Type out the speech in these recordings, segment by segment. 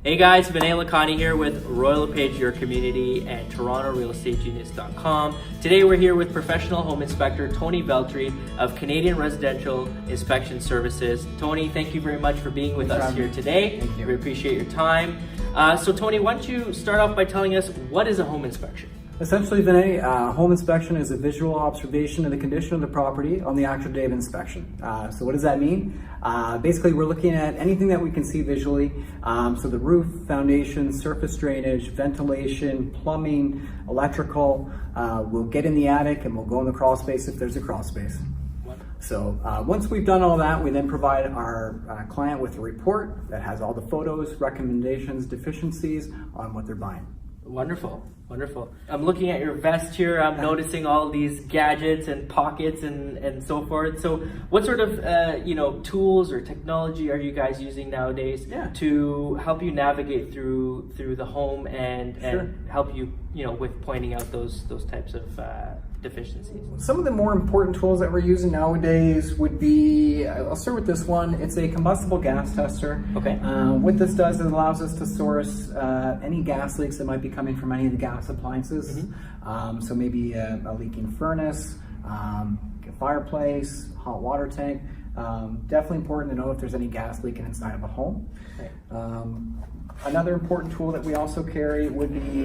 Hey guys, Vinay Lakhani here with LePage, your community, and TorontoRealEstateGenius.com. Today we're here with professional home inspector Tony Veltri of Canadian Residential Inspection Services. Tony, thank you very much for being with us here today. Thank you. We appreciate your time. So Tony, why don't you start off by telling us what is a home inspection? Essentially, Vinay, home inspection is a visual observation of the condition of the property on the actual day of inspection. So what does that mean? Basically, we're looking at anything that we can see visually. So the roof, foundation, surface drainage, ventilation, plumbing, electrical. We'll get in the attic and we'll go in the crawl space if there's a crawl space. So once we've done all that, we then provide our client with a report that has all the photos, recommendations, deficiencies on what they're buying. Wonderful, wonderful. I'm looking at your vest here. I'm noticing all these gadgets and pockets and so forth. So what sort of tools or technology are you guys using nowadays to help you navigate through the home and help you with pointing out those types of deficiencies? Some of the more important tools that we're using nowadays would be, I'll start with this one. It's a combustible gas tester. Okay. What this does, it allows us to source any gas leaks that might be coming from any of the gas appliances. Mm-hmm. So maybe a leaking furnace, a fireplace, hot water tank. Definitely important to know if there's any gas leaking inside of a home. Okay. Another important tool that we also carry would be,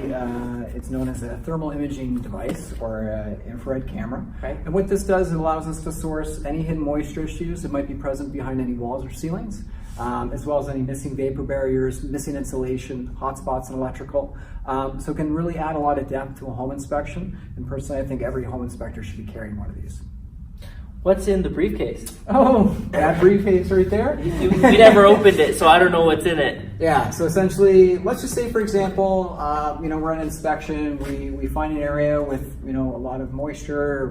it's known as a thermal imaging device or an infrared camera. Right. And what this does, it allows us to source any hidden moisture issues that might be present behind any walls or ceilings, as well as any missing vapor barriers, missing insulation, hot spots in electrical. So it can really add a lot of depth to a home inspection. And personally, I think every home inspector should be carrying one of these. What's in the briefcase? Oh, that briefcase right there? We never opened it, so I don't know what's in it. Yeah, so essentially, let's just say, for example, we're on an inspection, we find an area with, a lot of moisture,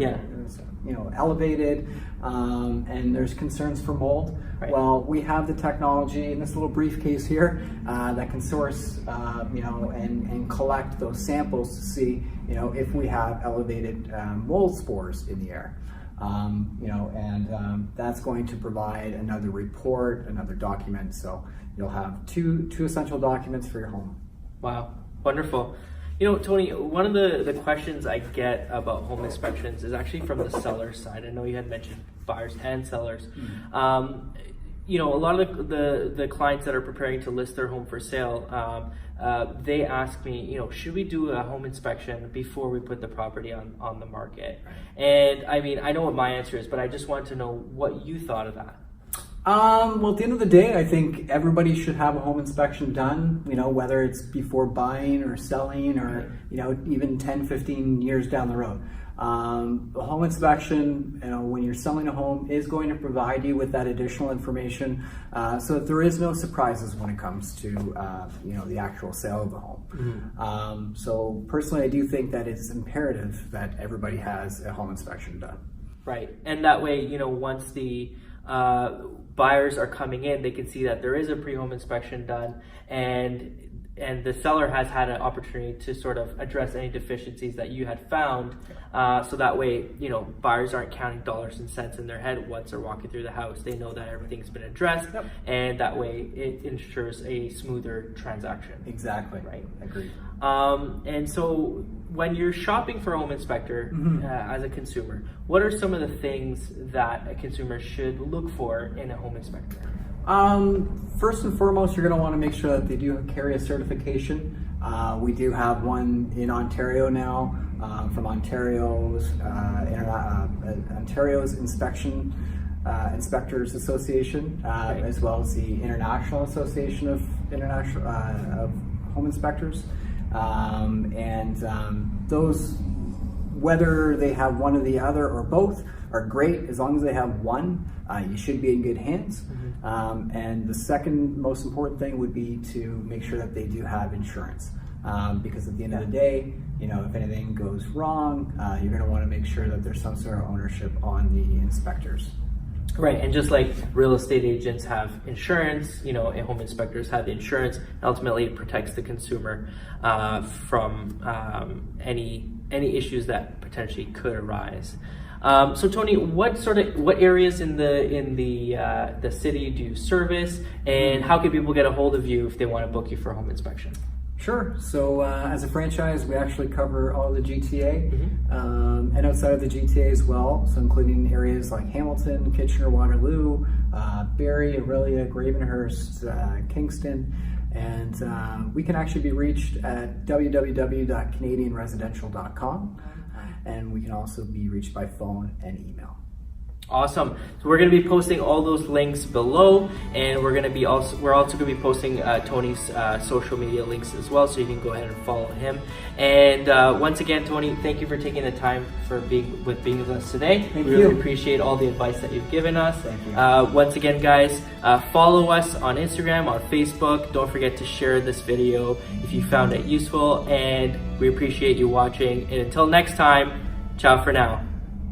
elevated, and there's concerns for mold. Right. Well, we have the technology in this little briefcase here that can source, and collect those samples to see, if we have elevated mold spores in the air. That's going to provide another report, another document. So you'll have two essential documents for your home. Wow, wonderful. Tony, one of the questions I get about home inspections is actually from the seller side. I know you had mentioned buyers and sellers. Mm-hmm. A lot of the clients that are preparing to list their home for sale, they ask me, should we do a home inspection before we put the property on the market? Right. And I know what my answer is, but I just want to know what you thought of that. Well, at the end of the day, I think everybody should have a home inspection done, whether it's before buying or selling or, even 10, 15 years down the road. A home inspection, when you're selling a home, is going to provide you with that additional information so that there is no surprises when it comes to, the actual sale of the home. Mm-hmm. So personally, I do think that it's imperative that everybody has a home inspection done. Right. And that way, once the buyers are coming in, they can see that there is a pre-home inspection done and the seller has had an opportunity to sort of address any deficiencies that you had found. So that way, buyers aren't counting dollars and cents in their head once they're walking through the house. They know that everything's been addressed, and that way it ensures a smoother transaction. Exactly. Right. Agreed. And so when you're shopping for a home inspector, as a consumer, what are some of the things that a consumer should look for in a home inspector? First and foremost, you're going to want to make sure that they do carry a certification. We do have one in Ontario now, from Ontario's Inspectors Association, as well as the International Association of Home Inspectors. Those, whether they have one or the other or both, are great. As long as they have one, you should be in good hands. Mm-hmm. And the second most important thing would be to make sure that they do have insurance. Because at the end of the day, if anything goes wrong, you're going to want to make sure that there's some sort of ownership on the inspectors. Right, and just like real estate agents have insurance, and home inspectors have insurance, ultimately it protects the consumer from any issues that potentially could arise. So Tony, what areas in the city do you service, and how can people get a hold of you if they want to book you for a home inspection? Sure. So as a franchise, we actually cover all the GTA and outside of the GTA as well. So including areas like Hamilton, Kitchener, Waterloo, Barrie, Orillia, Gravenhurst, Kingston. And we can actually be reached at www.canadianresidential.com. And we can also be reached by phone and email. Awesome. So we're going to be posting all those links below, and we're also going to be posting Tony's social media links as well, so you can go ahead and follow him. And once again, Tony, thank you for taking the time for being with us today. Thank we you. really appreciate all the advice that you've given us. Thank you. Once again, guys, follow us on Instagram, on Facebook. Don't forget to share this video if you found it useful, and we appreciate you watching. And until next time, ciao for now.